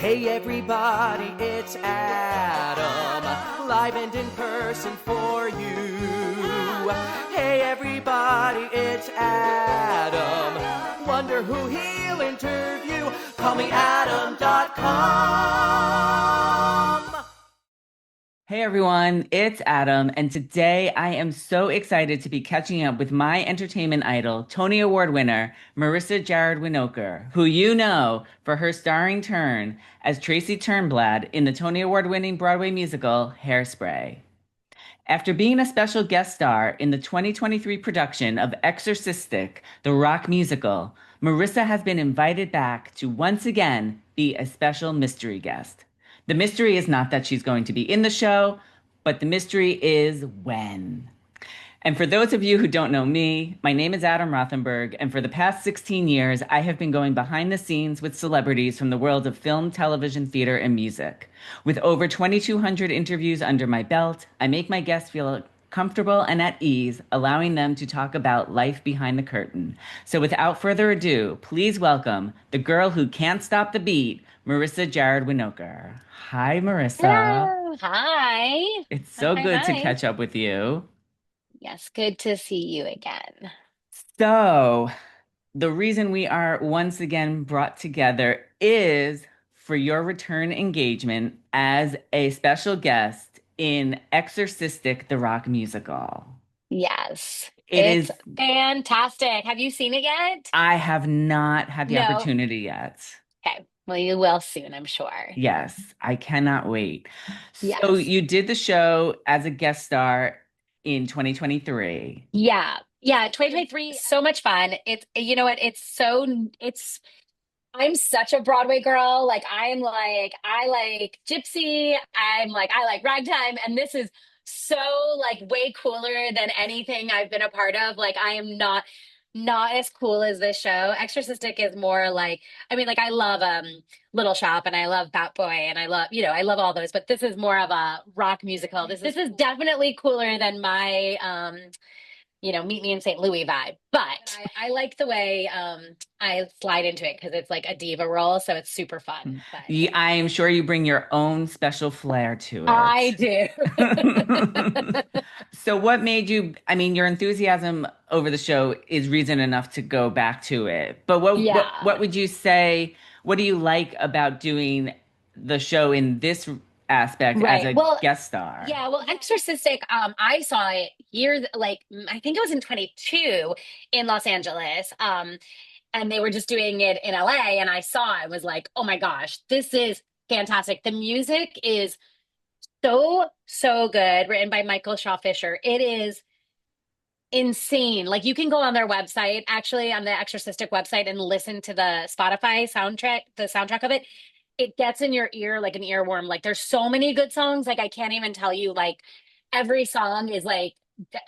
Hey everybody, it's Adam, live and in person for you. Hey everybody, it's Adam, wonder who he'll interview. Call me Adam.com. Hey everyone, it's Adam, and today I am so excited to be catching up with my entertainment idol, Tony Award winner, Marissa Jaret Winokur, who you know for her starring turn as Tracy Turnblad in the Tony Award winning Broadway musical, Hairspray. After being a special guest star in the 2023 production of Exorcistic The Rock Musical, Marissa has been invited back to once again be a special mystery guest. The mystery is not that she's going to be in the show, but the mystery is when. And for those of you who don't know me, my name is Adam Rothenberg, and for the past 16 years, I have been going behind the scenes with celebrities from the world of film, television, theater, and music. With over 2,200 interviews under my belt, I make my guests feel comfortable and at ease, allowing them to talk about life behind the curtain. So without further ado, please welcome the girl who can't stop the beat, Marissa Jaret Winokur. Hi, Marissa. Hello. Hi. It's so Hi, good to hi. catch up with you. Yes, good to see you again. So, the reason we are once again brought together is for your return engagement as a special guest in Exorcistic The Rock Musical. Yes, It it's is, fantastic. Have you seen it yet? I have not had the No. opportunity yet. Okay. Well, you will soon, I'm sure. Yes, I cannot wait. So, Yes. you did the show as a guest star in 2023. Yeah. Yeah, 2023, so much fun. It's you know what? I'm such a Broadway girl. I like Gypsy. I like ragtime, and this is so like way cooler than anything I've been a part of. Like I am not as cool as this show. Exorcistic is more like I love Little Shop and I love Bat Boy and I love all those, but this is more of a rock musical. This is definitely cooler than my Meet Me in St. Louis vibe. But I like the way I slide into it because it's like a diva role, so it's super fun. But I am sure you bring your own special flair to I it. do. So what made you, I mean, your enthusiasm over the show is reason enough to go back to it. But what Yeah. would you say, what do you like about doing the show in this aspect as Right. a Well, guest star? yeah, well, Exorcistic, I saw it I think it was in 22 in Los Angeles. And they were just doing it in LA, and I saw it was like, oh my gosh, this is fantastic. The music is so good, written by Michael Shaw Fisher. It is insane. Like you can go on their website, actually on the Exorcistic website, and listen to the Spotify soundtrack, the soundtrack of it. It gets in your ear like an earworm. Like there's so many good songs. Like I can't even tell you, like every song is like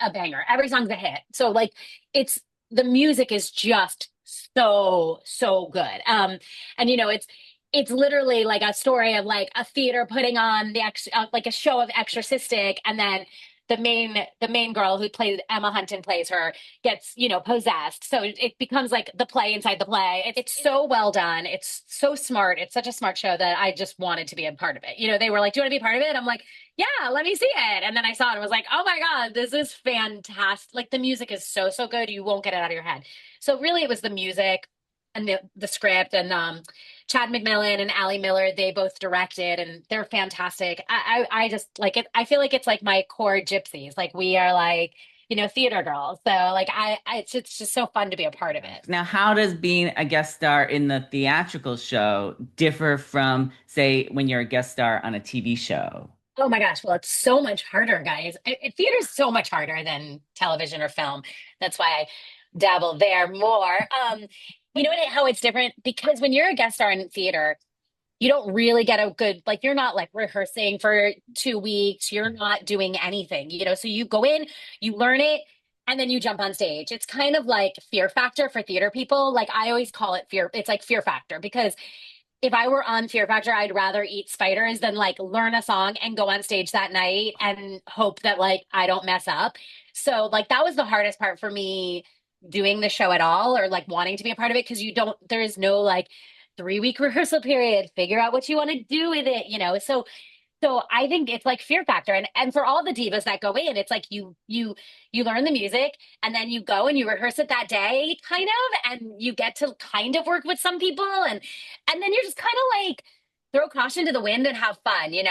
a banger. Every song's a hit. So like it's the music is just so good. And it's literally like a story of like a theater putting on like a show of Exorcistic, and then the main girl who plays Emma Hunton plays her gets possessed, so it becomes like the play inside the play. It's so well done, it's so smart, it's such a smart show that I just wanted to be a part of it. They were like, do you want to be part of it? I'm like, yeah, let me see it. And then I saw it and was like, oh my god, this is fantastic. Like the music is so good, you won't get it out of your head. So really it was the music and the script, and Chad McMillan and Ally Miller, they both directed, and they're fantastic. I just like it. I feel like it's like my core gypsies. Like we are like, theater girls. So like it's just so fun to be a part of it. Now, how does being a guest star in the theatrical show differ from, say, when you're a guest star on a TV show? Oh my gosh. Well, it's so much harder, guys. Theater is so much harder than television or film. That's why I dabble there more. How it's different? Because when you're a guest star in theater, you don't really get a good, like, you're not like rehearsing for 2 weeks. You're not doing anything, so you go in, you learn it, and then you jump on stage. It's kind of like Fear Factor for theater people. Like I always call it fear. It's like Fear Factor, because if I were on Fear Factor, I'd rather eat spiders than like learn a song and go on stage that night and hope that like I don't mess up. So like that was the hardest part for me doing the show at all, or like wanting to be a part of it, because there is no like 3-week rehearsal period, figure out what you want to do with it, so I think it's like fear factor. And for all the divas that go in, it's like you learn the music and then you go and you rehearse it that day, kind of, and you get to kind of work with some people and then you're just kind of like throw caution to the wind and have fun, And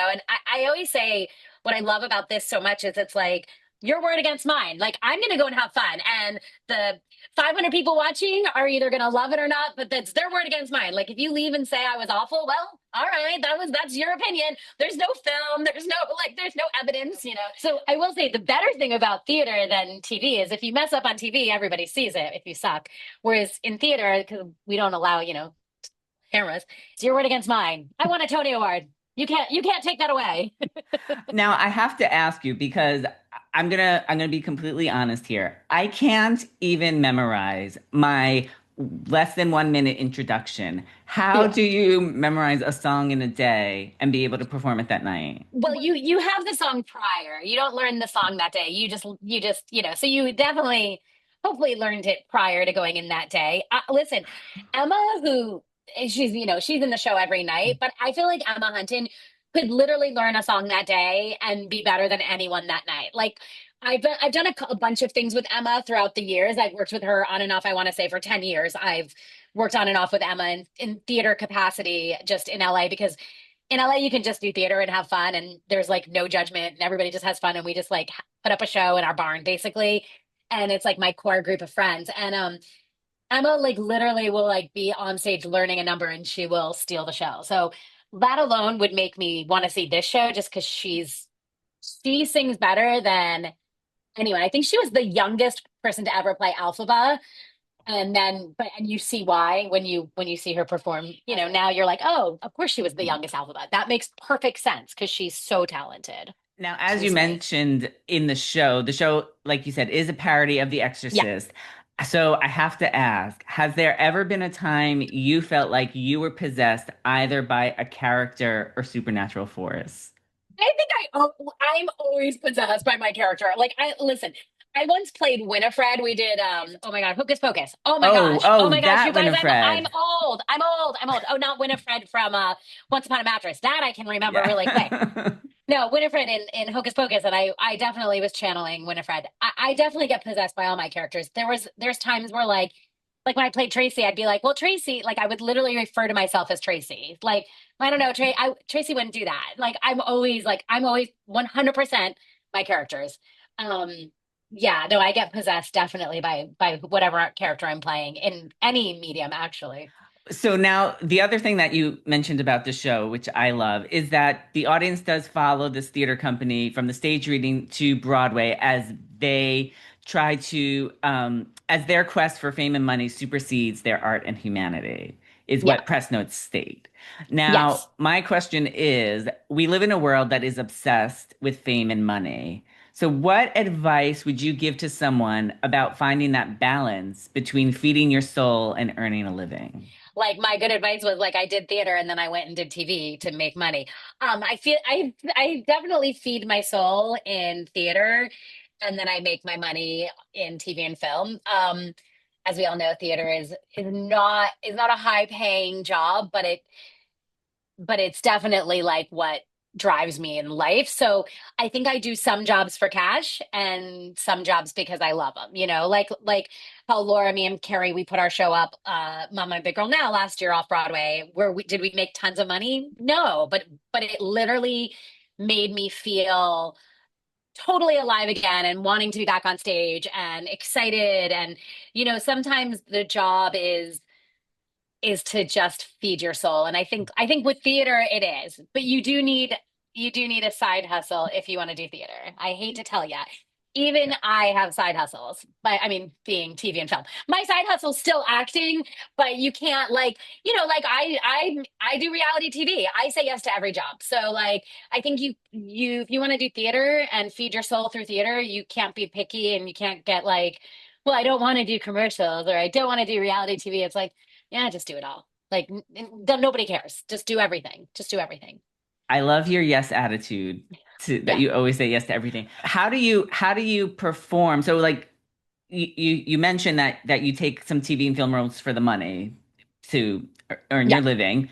I always say what I love about this so much is it's like your word against mine. Like I'm gonna go and have fun. And the 500 people watching are either gonna love it or not, but that's their word against mine. Like if you leave and say I was awful, well, all right, that's your opinion. There's no film, there's no evidence. So I will say the better thing about theater than TV is if you mess up on TV, everybody sees it if you suck. Whereas in theater, because we don't allow, cameras, it's your word against mine. I won a Tony Award. You can't take that away. Now I have to ask you because I'm gonna be completely honest here. I can't even memorize my less than 1 minute introduction. How Yeah. do you memorize a song in a day and be able to perform it that night? Well, you have the song prior. You don't learn the song that day. You just. So you definitely, hopefully, learned it prior to going in that day. Listen, Emma, who she's in the show every night, but I feel like Emma Hunton could literally learn a song that day and be better than anyone that night. Like I've done a bunch of things with Emma throughout the years. I've worked with her on and off. I want to say for 10 years. I've worked on and off with Emma in theater capacity just in LA because in LA, you can just do theater and have fun, and there's like no judgment, and everybody just has fun, and we just like put up a show in our barn, basically. And it's like my core group of friends. And Emma like literally will like be on stage learning a number, and she will steal the show. So that alone would make me want to see this show, just because she sings better than anyone. I think she was the youngest person to ever play Alphaba, and you see why when you see her perform, now you're like, oh, of course she was the youngest alphabet. That makes perfect sense because she's so talented. Now, as you She's great. mentioned in the show, like you said, is a parody of The Yeah. Exorcist. So I have to ask, has there ever been a time you felt like you were possessed either by a character or supernatural force? I think I'm always possessed by my character. Like I listen, I once played Winifred. We did oh my god, Hocus Pocus. Oh my Oh, gosh. Oh oh, my gosh, you that guys, I'm Winifred. old. I'm old. I'm old. Oh, not Winifred from Once Upon a Mattress. That I can remember really quick. Yeah. No, Winifred in Hocus Pocus, and I definitely was channeling Winifred. I definitely get possessed by all my characters. There's times where like when I played Tracy, I'd be like, well, Tracy, like I would literally refer to myself as Tracy. Like, I don't know, Tracy wouldn't do that. Like I'm always 100% my characters. Um, yeah, no, I get possessed definitely by whatever character I'm playing in any medium, actually. So now the other thing that you mentioned about the show, which I love, is that the audience does follow this theater company from the stage reading to Broadway as they try to, as their quest for fame and money supersedes their art and humanity, is Yeah. what press notes state. Now, Yes. my question is, we live in a world that is obsessed with fame and money. So, what advice would you give to someone about finding that balance between feeding your soul and earning a living? Like my good advice was like I did theater and then I went and did TV to make money. I definitely feed my soul in theater and then I make my money in TV and film. As we all know, theater is not a high paying job, but it's definitely like what drives me in life. So I think I do some jobs for cash and some jobs because I love them, like how Laura, me and Carrie, we put our show up, Mama Big Girl Now last year off Broadway, where did we make tons of money? No, but it literally made me feel totally alive again and wanting to be back on stage and excited. And, sometimes the job is to just feed your soul. And I think with theater it is, but you do need a side hustle if you want to do theater. I hate to tell you. Even I have side hustles, but I mean, being TV and film, my side hustle's still acting, but you can't like I do reality TV. I say yes to every job. So like, I think if you want to do theater and feed your soul through theater, you can't be picky and you can't get like, well, I don't want to do commercials or I don't want to do reality TV. It's like, yeah, just do it all. Like nobody cares. Just do everything. Just do everything. I love your yes attitude that Yeah. you always say yes to everything. How do you perform? So like you mentioned that you take some TV and film roles for the money to earn Yeah. your living.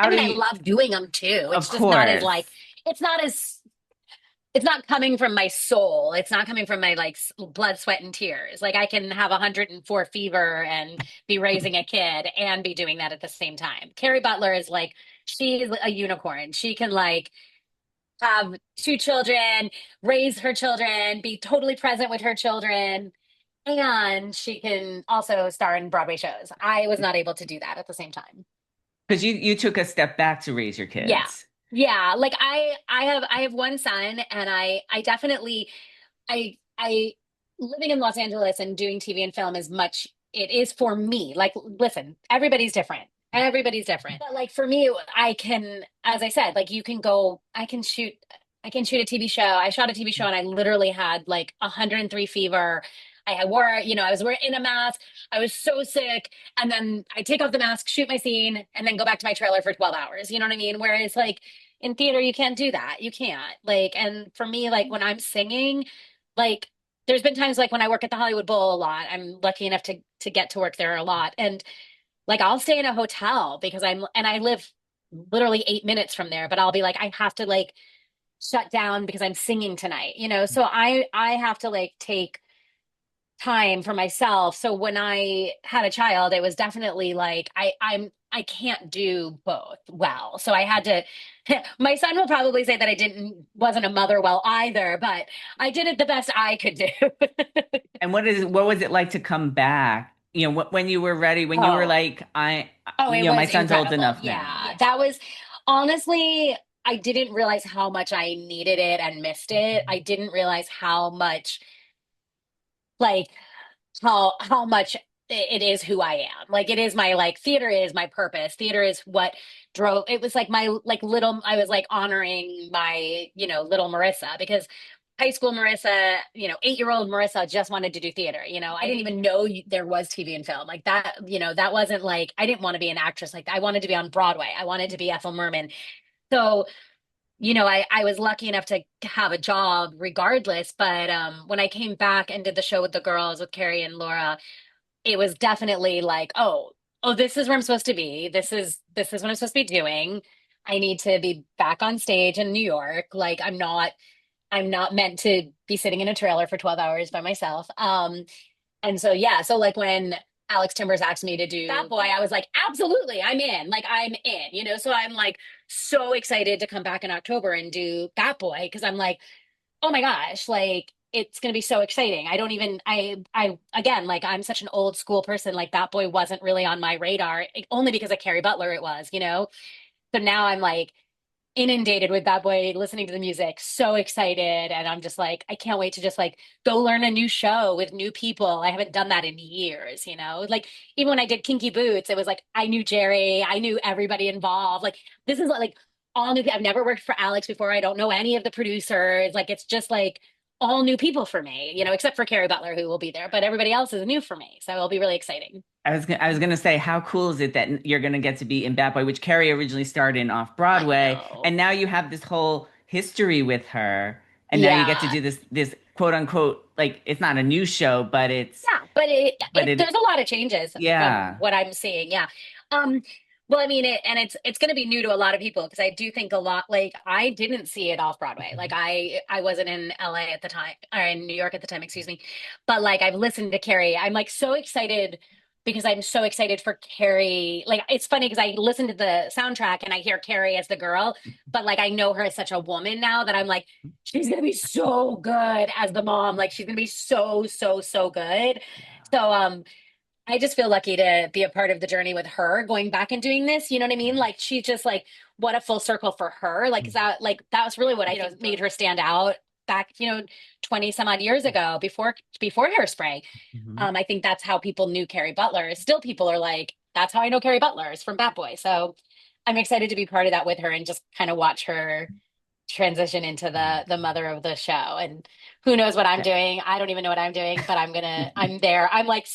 I How mean, do I you, love doing them too. of It's just not as like, course, it's not as, it's not coming from my soul. It's not coming from my like blood, sweat, and tears. Like I can have 104 fever and be raising a kid and be doing that at the same time. Carrie Butler is like, she's a unicorn. She can like have two children, raise her children, be totally present with her children, and she can also star in Broadway shows. I was not able to do that at the same time. because you took a step back to raise your Yeah. kids. Yeah, like I have one son and I definitely I living in Los Angeles and doing TV and film is much it is for me. Like listen, everybody's different. Everybody's different. But like for me, I can, as I said, like you can go, I can shoot a TV show. I shot a TV show and I literally had like 103 fever. I wore, I was wearing in a mask. I was so sick. And then I take off the mask, shoot my scene, and then go back to my trailer for 12 hours. You know what I mean? Whereas like in theater, you can't do that. You can't. Like, and for me, like when I'm singing, like there's been times like when I work at the Hollywood Bowl a lot. I'm lucky enough to get to work there a lot. And like I'll stay in a hotel because I live literally 8 minutes from there, but I'll be like, I have to like shut down because I'm singing tonight, So I have to like take time for myself. So when I had a child, it was definitely like I can't do both well. So I had to my son will probably say that I didn't wasn't a mother well either, but I did it the best I could do. And what was it like to come back? When you were ready, when you were Oh, like, oh, it my was son's old incredible. enough now. Yeah. That was honestly, I didn't realize how much I needed it and missed it. I didn't realize how much like how much it is who I am. Like it is my like theater is my purpose. Theater is what drove it was like my like little I was like honoring my, little Marissa because high school Marissa, 8-year-old Marissa just wanted to do theater. I didn't even know there was TV and film like that. That wasn't like I didn't want to be an actress like that. I wanted to be on Broadway. I wanted to be Ethel Merman. So I was lucky enough to have a job regardless. But when I came back and did the show with the girls with Carrie and Laura, it was definitely like, oh, this is where I'm supposed to be. This is what I'm supposed to be doing. I need to be back on stage in New York. Like I'm not meant to be sitting in a trailer for 12 hours by myself. And so yeah, so like when Alex Timbers asked me to do That Boy, I was like, absolutely, I'm in. Like I'm in. So I'm like so excited to come back in October and do That Boy because I'm like, oh my gosh, like it's going to be so exciting. I don't even I again, like I'm such an old school person, like That Boy wasn't really on my radar only because of Carrie Butler it was. So now I'm like inundated with Bad Boy, listening to the music, so excited. And I'm just like, I can't wait to just like go learn a new show with new people. I haven't done that in years. Like even when I did Kinky Boots, it was like I knew Jerry, I knew everybody involved. Like this is like all new. I've never worked for Alex before. I don't know any of the producers. Like it's just like all new people for me, except for Carrie Butler, who will be there, but everybody else is new for me. So it'll be really exciting. I was gonna say, how cool is it that you're gonna get to be in Bad Boy, which Carrie originally starred in off I Broadway, know. and now you have this whole history with her, and now you get to Yeah. do this quote unquote, like it's not a new show, but Yeah, but but it there's a lot of changes from yeah. what I'm seeing. Yeah. Um, well, I mean it's going to be new to a lot of people because I do think a lot like I didn't see it off Broadway. Like I wasn't in LA at the time or in New York at the time, excuse me. But like I've listened to Carrie. I'm like so excited because I'm so excited for Carrie. Like it's funny because I listen to the soundtrack and I hear Carrie as the girl, but like I know her as such a woman now that I'm like she's gonna be so good as the mom. Like she's gonna be so, so, so good. So I just feel lucky to be a part of the journey with her going back and doing this. You know what I mean? Like she's just like what a full circle for her. Like is that like that was really what I think made her stand out back, 20 some odd years ago before Hairspray. Mhm. I think that's how people knew Carrie Butler. Still people are like, that's how I know Carrie Butler is from Bat Boy. So I'm excited to be part of that with her and just kind of watch her transition into the mother of the show. And who knows what I'm doing. I don't even know what I'm doing, but I'm there. I'm like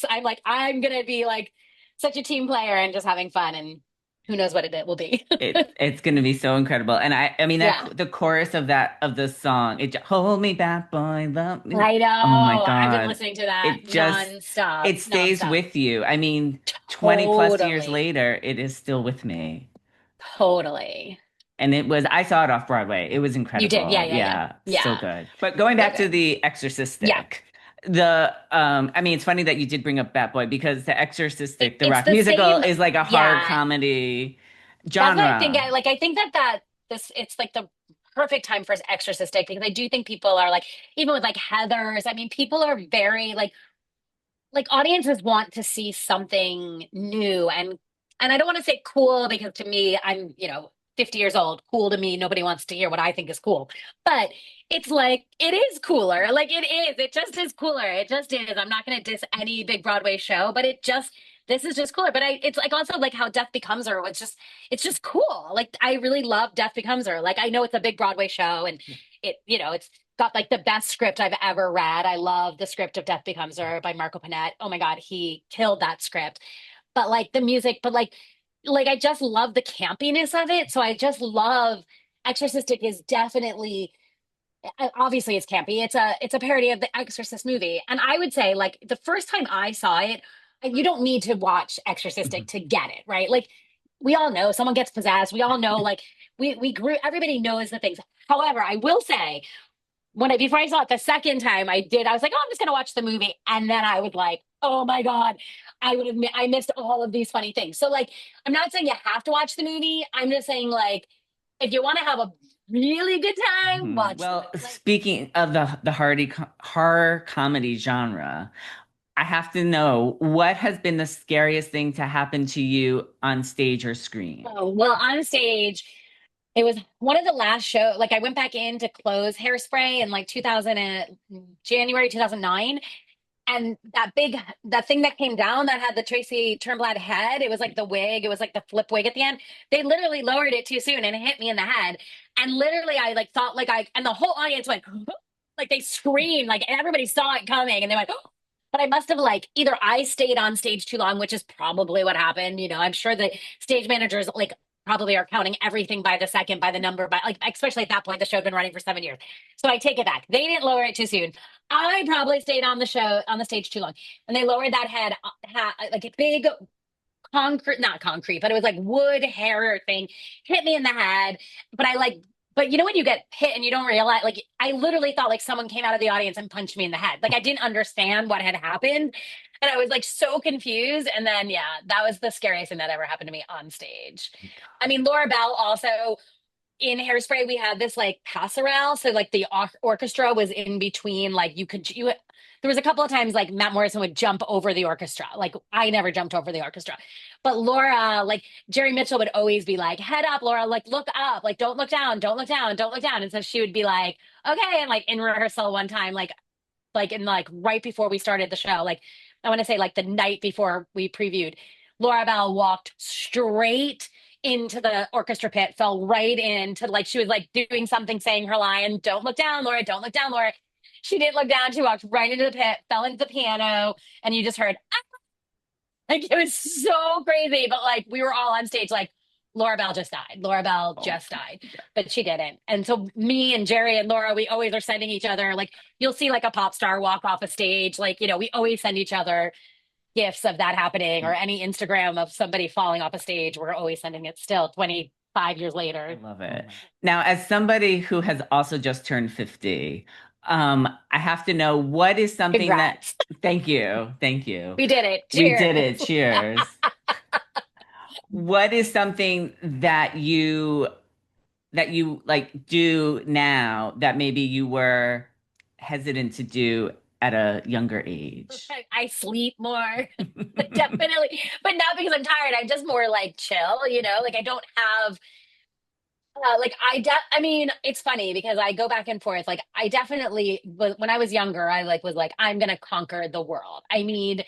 I'm gonna be like such a team player and just having fun. And who knows what it will be. It's going to be so incredible. And I mean Yeah. that the chorus of the song, hold me back, boy, love me. I know. Oh my I've been God. listening to that It just nonstop, it stays nonstop. with you. I mean, 20 plus years Totally. later, it is still with me. Totally. And I saw it off Broadway. It was You did. Yeah, incredible. yeah, yeah. Yeah, so Yeah. good. But going So back to good. the Yeah. Exorcistic, I mean, it's funny that you did bring up Bat Boy because the Exorcistic, the It's rock the musical, same. is like a horror Yeah. comedy That's what I think. genre. I think that this, it's like the perfect time for Exorcistic because I do think people are like, even with like Heathers, I mean, people are very like audiences want to see something new and I don't want to say cool because to me I'm 50 years old. Cool to me, nobody wants to hear what I think is cool, but it's like it is cooler, like it just is cooler, it just is. I'm not going to diss any big Broadway show, but this is just cooler. But it's like also like how Death Becomes Her was just, it's just cool. Like I really love Death Becomes Her. Like I know it's a big Broadway show and it's got like the best script I've ever read. I love the script of Death Becomes Her by Marco Panett. Oh my God, he killed that script. But like the music, but like I just love the campiness of it. So I just love Exorcistic is definitely, obviously it's campy. It's a parody of the Exorcist movie. And I would say like the first time I saw it, you don't need to watch Exorcistic to get it, right? Like we all know someone gets possessed. We all know like we grew, everybody knows the things. However, I will say before I saw it the second time, I was like, oh, I'm just gonna watch the movie, and then I was like, oh my God, I missed all of these funny things. So like, I'm not saying you have to watch the movie. I'm just saying like, if you want to have a really good time, Mhm. watch the Well, movie. Like, speaking of the horror comedy genre, I have to know what has been the scariest thing to happen to you on stage or screen? oh, well, on stage, it was one of the last show. Like I went back in to close Hairspray in like 2000 January 2009. And that thing that came down that had the Tracy Turnblad head, it was like the wig, it was like the flip wig at the end. They literally lowered it too soon and it hit me in the head. And literally I like thought like and the whole audience went like they screamed, like everybody saw it coming and they went, but I must have like either I stayed on stage too long, which is probably what happened. I'm sure the stage managers like probably are counting everything by the second, by the number, by like, especially at that point, the show had been running for 7 years. So I take it back. They didn't lower it too soon. I probably stayed on the stage too long. And they lowered that head, like a big concrete, not concrete, but it was like wood hair thing, hit me in the head. But but you know when you get hit and you don't realize, like I literally thought like someone came out of the audience and punched me in the head. Like I didn't understand what had happened. And I was like so confused. And then, yeah, that was the scariest thing that ever happened to me on stage. I mean, Laura Bell also in Hairspray, we had this like passerelle. So like the orchestra was in between, like there was a couple of times like Matt Morrison would jump over the orchestra. Like I never jumped over the orchestra, but Laura, like Jerry Mitchell would always be like, head up, Laura, like look up, like don't look down, don't look down, don't look down. And so she would be like, okay. And like in rehearsal one time, like in like right before we started the show, like I want to say like the night before we previewed, Laura Bell walked straight into the orchestra pit, fell right into like she was like doing something, saying her line, "Don't look down, Laura, don't look down, Laura." She didn't look down. She walked right into the pit, fell into the piano, and you just heard like it was so crazy. But like we were all on stage, like Laura Bell just died. Laura Bell Oh, just died, but she didn't. And so me and Jerry and Laura, we always are sending each other like you'll see like a pop star walk off a stage, like we always send each other gifs of that happening or any Instagram of somebody falling off a stage. We're always sending it still 25 years I later. love it. Now, as somebody who has also just turned 50, I have to know what is something that, Congrats. thank you, thank you. We did it. We did Cheers. it. Cheers. What is something that you like do now that maybe you were hesitant to do at a younger age? I sleep more. Definitely. But not because I'm tired. I'm just more like chill, like I don't have like I mean, it's funny because I go back and forth. Like I definitely when I was younger, I like was like, I'm gonna conquer the world. I need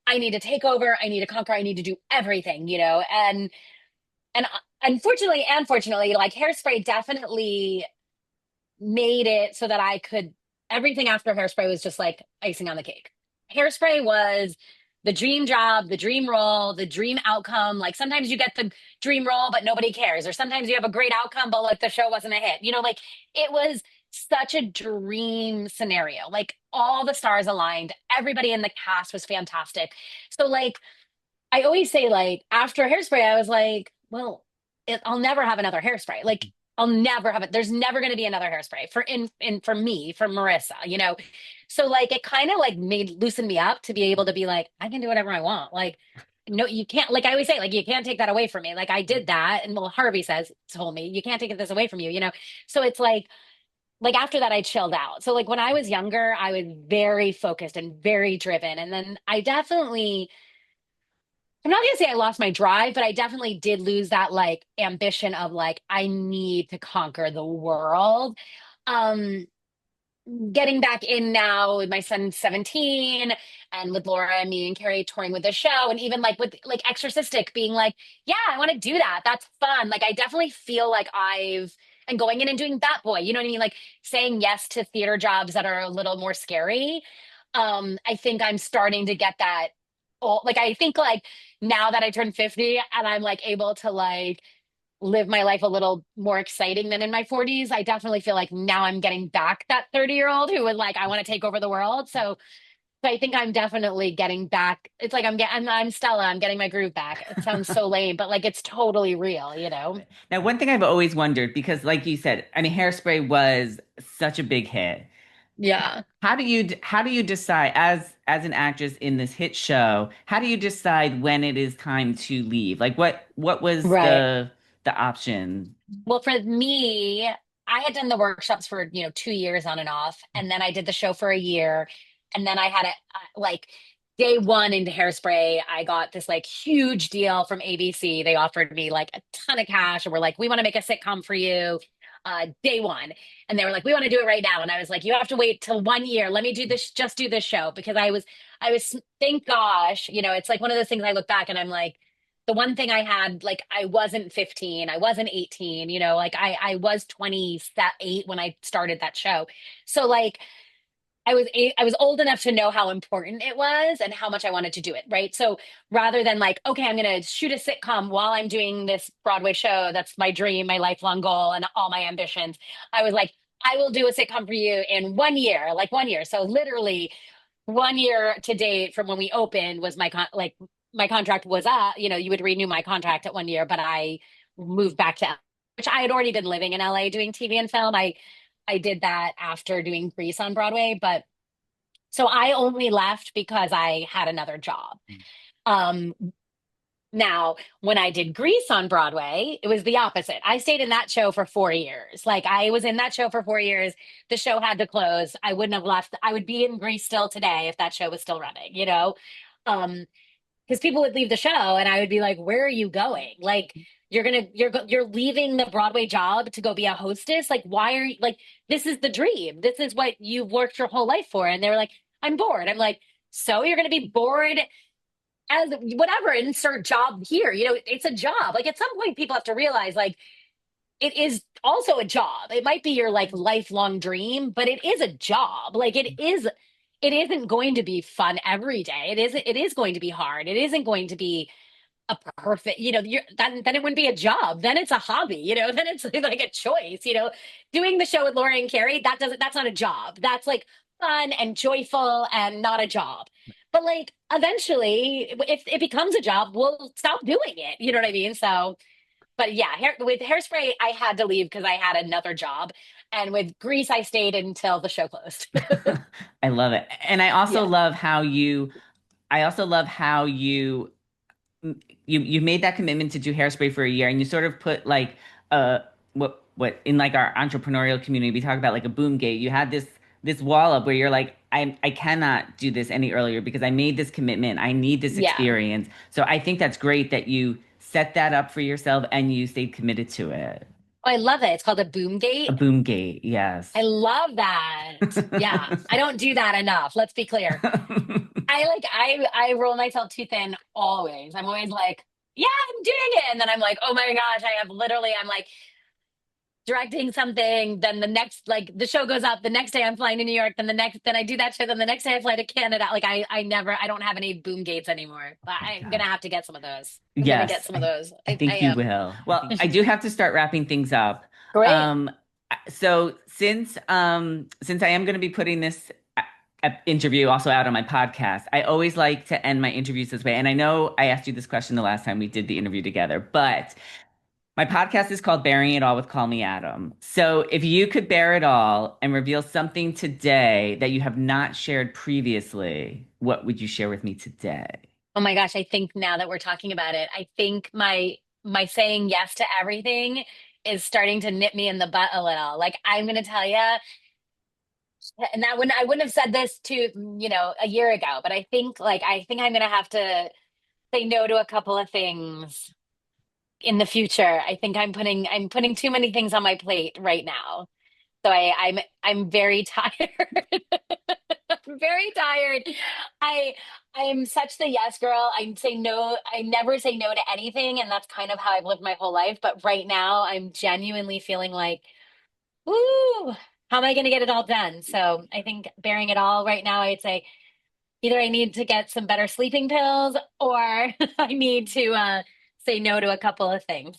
to take over, I need to conquer, I need to do everything, and unfortunately and fortunately, like Hairspray definitely made it so that I could everything after Hairspray was just like icing on the cake. Hairspray was the dream job, the dream role, the dream outcome. Like sometimes you get the dream role, but nobody cares. Or sometimes you have a great outcome, but like the show wasn't a hit. Like it was such a dream scenario. Like all the stars aligned, everybody in the cast was fantastic. So like I always say, like, after Hairspray, I was like, well, I'll never have another Hairspray. Like, I'll never have it. There's never going to be another Hairspray for me, for Marissa. So like, it kind of like made loosen me up to be able to be like, I can do whatever I want. Like, no, you can't. Like I always say, like, you can't take that away from me. Like I did that, and well, Harvey told me, you can't take this away from you. So it's like after that, I chilled out. So like when I was younger, I was very focused and very driven, and then I'm not gonna say I lost my drive, but I definitely did lose that like ambition of like I need to conquer the world. Um, Getting back in now with my son 17 and with Laura and me and Carrie touring with the show and even like with like Exorcistic being like, yeah, I want to do that. That's fun. Like I definitely feel like and going in and doing Bat Boy, you know what I mean? Like saying yes to theater jobs that are a little more scary. I think I'm starting to get that. Like I think like now that I turned 50 and I'm like able to like live my life a little more exciting than in my 40s, I definitely feel like now I'm getting back that 30-year-old who was like, I want to take over the world. So I think I'm definitely getting back. It's like I'm Stella. I'm getting my groove back. It sounds so lame, but like it's totally real. Now, one thing I've always wondered, because like you said, I mean, Hairspray was such a big hit. Yeah. How do you decide as an actress in this hit show, how do you decide when it is time to leave? Like what was Right. the option? Well, for me, I had done the workshops for, 2 years on and off. And then I did the show for a year. And then I had like day one into Hairspray, I got this like huge deal from ABC. They offered me like a ton of cash and were like, we want to make a sitcom for you day one. And they were like, we want to do it right now. And I was like, you have to wait till 1 year. Let me just do this show because I was, thank gosh, it's like one of those things I look back and I'm like, the one thing I had, like, I wasn't 15, I wasn't 18, like I was 28 when I started that show. So like I was old enough to know how important it was and how much I wanted to do it, right? So rather than like, okay, I'm going to shoot a sitcom while I'm doing this Broadway show, that's my dream, my lifelong goal, and all my ambitions. I was like, I will do a sitcom for you in 1 year, like 1 year. So literally 1 year to date from when we opened was like my contract was up. You would renew my contract at 1 year, but I moved back to which I had already been living in LA doing TV and film. I did that after doing Grease on Broadway, but so I only left because I had another job. Um, Now, when I did Grease on Broadway, it was the opposite. I stayed in that show for 4 years. Like I was in that show for 4 years. The show had to close. I wouldn't have left. I would be in Grease still today if that show was still running. Um, because people would leave the show and I would be like, "Where are you going? Like, you're leaving the Broadway job to go be a hostess? Like, why are you like? This is the dream. This is what you've worked your whole life for." And they were like, "I'm bored." I'm like, "So you're gonna be bored as whatever? Insert job here. It's a job. Like, at some point, people have to realize like." It is also a job. It might be your like lifelong dream, but it is a job. Like it isn't going to be fun every day. It is going to be hard. It isn't going to be a perfect, then it wouldn't be a job. Then it's a hobby, then it's like a choice, doing the show with Laura and Carrie, that's not a job. That's like fun and joyful and not a job. But like eventually if it becomes a job, we'll stop doing it. You know what I mean? So but yeah, with Hairspray, I had to leave because I had another job. And with Grease, I stayed until the show closed. I love it. And I also Yeah. love how you you made that commitment to do Hairspray for a year and you sort of put like what in like our entrepreneurial community we talk about like a boom gate. You had this wall up where you're like I cannot do this any earlier because I made this commitment. I need this Yeah. experience. So I think that's great that you set that up for yourself and you stayed committed to it. Oh, I love it. It's called a boom A gate. boom gate, yes. I love that. Yeah. I don't do that enough. Let's be clear. I roll myself too thin always. I'm always like, yeah, I'm doing it. And then I'm like, oh my gosh, I'm like directing something, then the next, like the show goes up, the next day I'm flying to New York, then I do that show, then the next day I fly to Canada. Like I don't have any boom gates anymore, but Oh my I'm gonna gosh. have to get some of those. I'm gonna get Yes, some of those. I I think you am. will. Well, I do have to start wrapping things up. Great. Um, so since I am going to be putting this interview also out on my podcast, I always like to end my interviews this way. And I know I asked you this question the last time we did the interview together, but my podcast is called Bearing It All with Call Me Adam. So if you could bear it all and reveal something today that you have not shared previously, what would you share with me today? Oh my gosh, I think now that we're talking about it, I think my saying yes to everything is starting to nip me in the butt a little. Like I'm gonna tell you, and I wouldn't have said this to, a year ago, but I think I'm gonna have to say no to a couple of things in the future. I think I'm putting too many things on my plate right now. So I'm very tired. I'm very tired. I I am such the yes girl. I say no. I never say no to anything, and that's kind of how I've lived my whole life. But right now, I'm genuinely feeling like, ooh, how am I going to get it all done? So I think bearing it all right now, I'd say either I need to get some better sleeping pills, or I need to say no to a couple of things.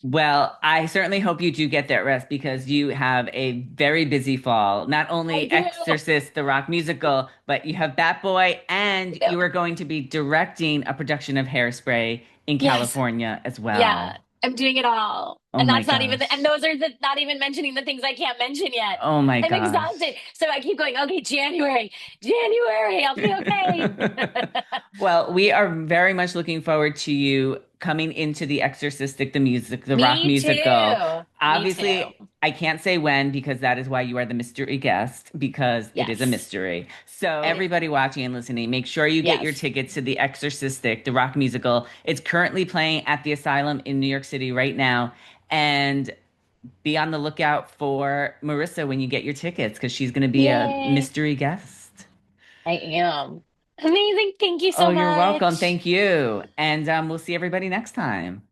Well, I certainly hope you do get that rest because you have a very busy fall. Not I only do. Exorcist, the rock musical, but you have Bat Boy, and I do. you are going to be directing a production of Hairspray in Yes. California as Yeah, well. I'm doing it all. Oh And my that's not even and gosh. those are not even mentioning the things I can't mention yet. Oh my I'm gosh. exhausted. So I keep going, okay, January, I'll be okay. Well, we are very much looking forward to you coming into the Exorcistic, the rock Me musical. too. Me Obviously, too. I can't say when because that is why you are the mystery guest because it is a Yes. mystery. So, It is. everybody watching and listening, make sure you get your Yes. tickets to the Exorcistic, the rock musical. It's currently playing at the Asylum in New York City right now. And be on the lookout for Marissa when you get your tickets because she's going to be a Yay. mystery guest. I am. Amazing. Thank you Oh, so you're welcome. much. Thank you. And we'll see everybody next time.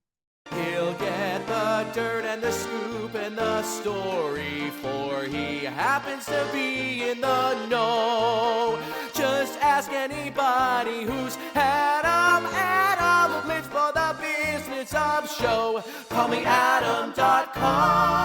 He'll get the dirt and the scoop and the story, for he happens to be in the know. Just ask anybody who's had 'em. Adam lives for the business of show. Call me Adam.com.